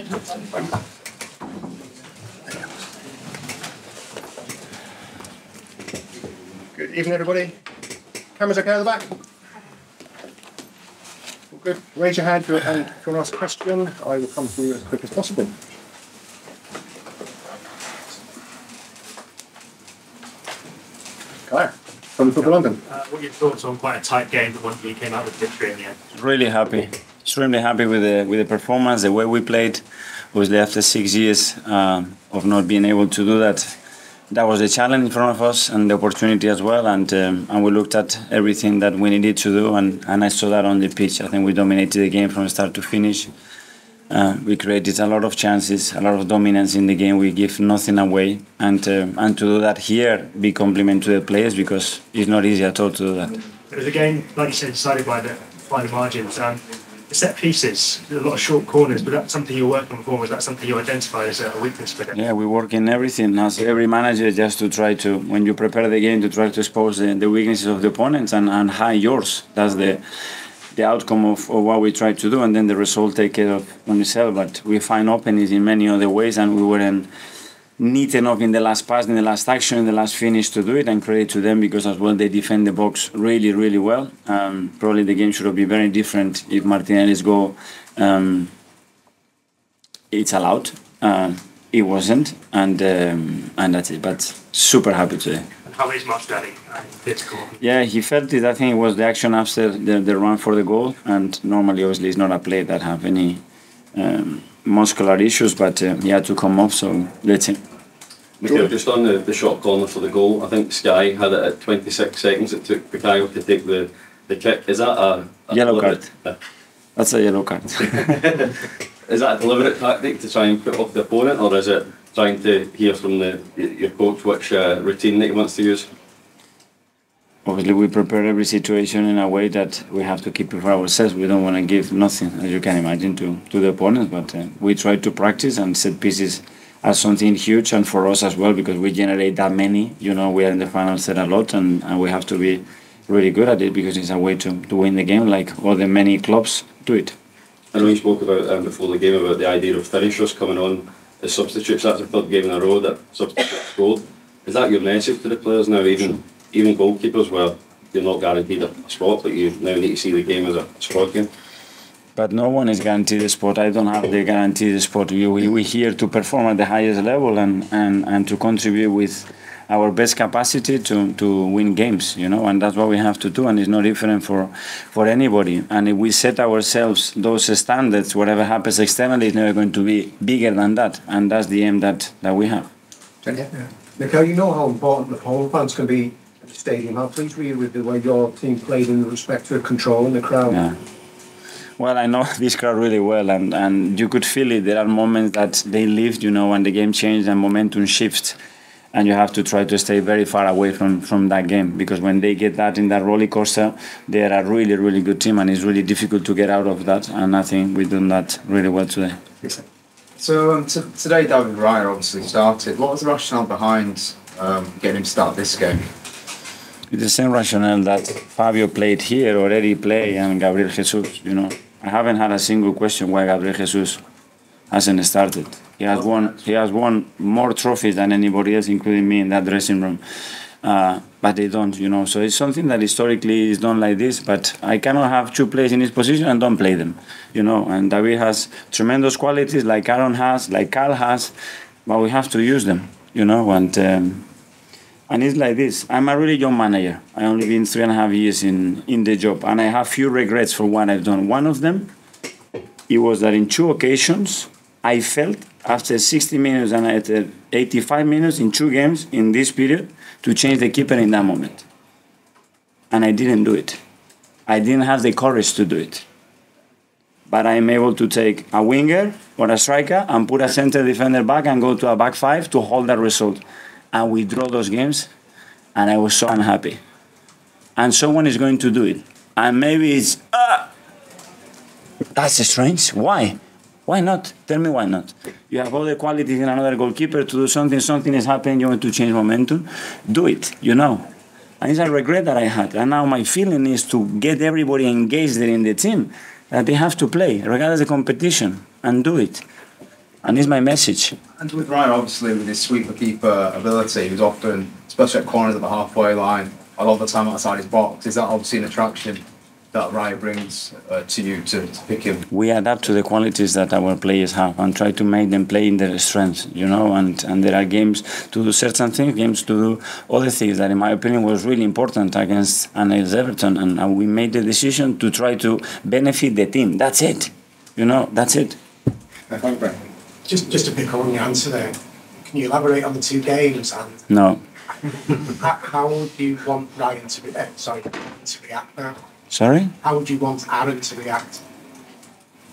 Good evening, everybody. Cameras okay at the back? All good. Raise your hand if you want to ask a question. I will come to you as quick as possible. Claire, from Football London. What are your thoughts on quite a tight game, but once you came out with victory in the end? Really happy. Extremely happy with the performance, the way we played. Obviously, after 6 years of not being able to do that, that was the challenge in front of us and the opportunity as well. And we looked at everything that we needed to do, and I saw that on the pitch. I think we dominated the game from start to finish. We created a lot of chances, a lot of dominance in the game. We give nothing away, and to do that here, big compliment to the players, because it's not easy at all to do that. It was a game, like you said, decided by the margins. The set pieces, a lot of short corners, but that's something you're working on for. Was that something you identified as a weakness for them? Yeah, we work in everything, as every manager, just to try to, when you prepare the game, to try to expose the weaknesses of the opponents and hide yours. That's the outcome of what we try to do, and then the result take care of on itself. But we find openings in many other ways, and we weren't neat enough in the last pass, in the last action, in the last finish to do it, and credit to them, because as well they defend the box really, really well. Probably the game should have been very different if Martinelli's goal it's allowed. It wasn't, and that's it. But super happy today. How is Martinelli? Yeah, he felt it. I think it was the action after the run for the goal, and normally, obviously, it's not a player that have any muscular issues, but he had to come off, so let's see. Mikel, just on the short corner for the goal, I think Sky had it at 26 seconds. It took Bukayo to take the kick. Is that a yellow card? That's a yellow card. Is that a deliberate tactic to try and put off the opponent, or is it trying to hear from your coach which routine that he wants to use? Obviously, we prepare every situation in a way that we have to keep it for ourselves. We don't want to give nothing, as you can imagine, to the opponents, but we try to practice, and set pieces as something huge, and for us as well, because we generate that many. You know, we are in the final set a lot, and we have to be really good at it, because it's a way to win the game, like all the many clubs do it. I know you spoke about before the game about the idea of finishers coming on as substitutes. That's the third game in a row that substitutes scored. Is that your message to the players now, even goalkeepers, where you're not guaranteed a spot, but you now need to see the game as a squad game? But no one is guaranteed a spot. I don't have the guaranteed spot. We're here to perform at the highest level and to contribute with our best capacity to win games, you know, and that's what we have to do, and it's no different for anybody. And if we set ourselves those standards, whatever happens externally is never going to be bigger than that, and that's the aim that we have. Yeah. Mikel, you know how important the home fans can be at the stadium. How pleased were you with the way your team played in respect to controlling the crowd? Yeah. Well, I know this crowd really well, and you could feel it. There are moments that they live, you know, when the game changes and momentum shifts, and you have to try to stay very far away from that game, because when they get that in that roller coaster, they are a really, really good team, and it's really difficult to get out of that, and I think we've done that really well today. So today David Raya obviously started. What was the rationale behind getting him to start this game? It's the same rationale that Fabio played here, already played, and Gabriel Jesus, you know. I haven't had a single question why Gabriel Jesus hasn't started. He has won more trophies than anybody else, including me, in that dressing room. But they don't, you know. So it's something that historically is done like this, but I cannot have two players in his position and don't play them, you know. And David has tremendous qualities, like Aaron has, like Carl has, but we have to use them, you know. And it's like this. I'm a really young manager. I only been 3.5 years in the job, and I have few regrets for what I've done. One of them, it was that in 2 occasions, I felt after 60 minutes and after 85 minutes in 2 games in this period to change the keeper in that moment. And I didn't do it. I didn't have the courage to do it. But I'm able to take a winger or a striker and put a center defender back and go to a back 5 to hold that result. And we draw those games, and I was so unhappy. And someone is going to do it. And maybe it's, that's strange. Why? Why not? Tell me why not. You have all the qualities in another goalkeeper to do something is happening, you want to change momentum, do it, you know. And it's a regret that I had. And now my feeling is to get everybody engaged in the team, that they have to play, regardless of the competition, and do it. And it's my message. And with Raya, obviously, with his sweeper keeper ability, he was often, especially at corners at the halfway line, a lot of the time outside his box. Is that obviously an attraction that Raya brings to you to pick him? We adapt to the qualities that our players have and try to make them play in their strengths, you know, and there are games to do certain things, games to do other things that, in my opinion, was really important against Everton, and we made the decision to try to benefit the team. That's it, you know, that's it. Thank you. Just to pick on your answer there, can you elaborate on the two games and No. how would you want Ryan to react now? Sorry? How would you want Aaron to react?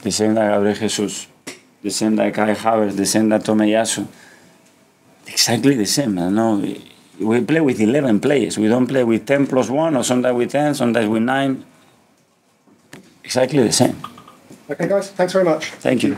The same like Gabriel Jesus, the same like Kai Havertz, the same like Tomiyasu. Exactly the same, no? We play with 11 players. We don't play with 10 plus 1, or sometimes with 10, sometimes with 9. Exactly the same. Okay, guys, thanks very much. Thank you.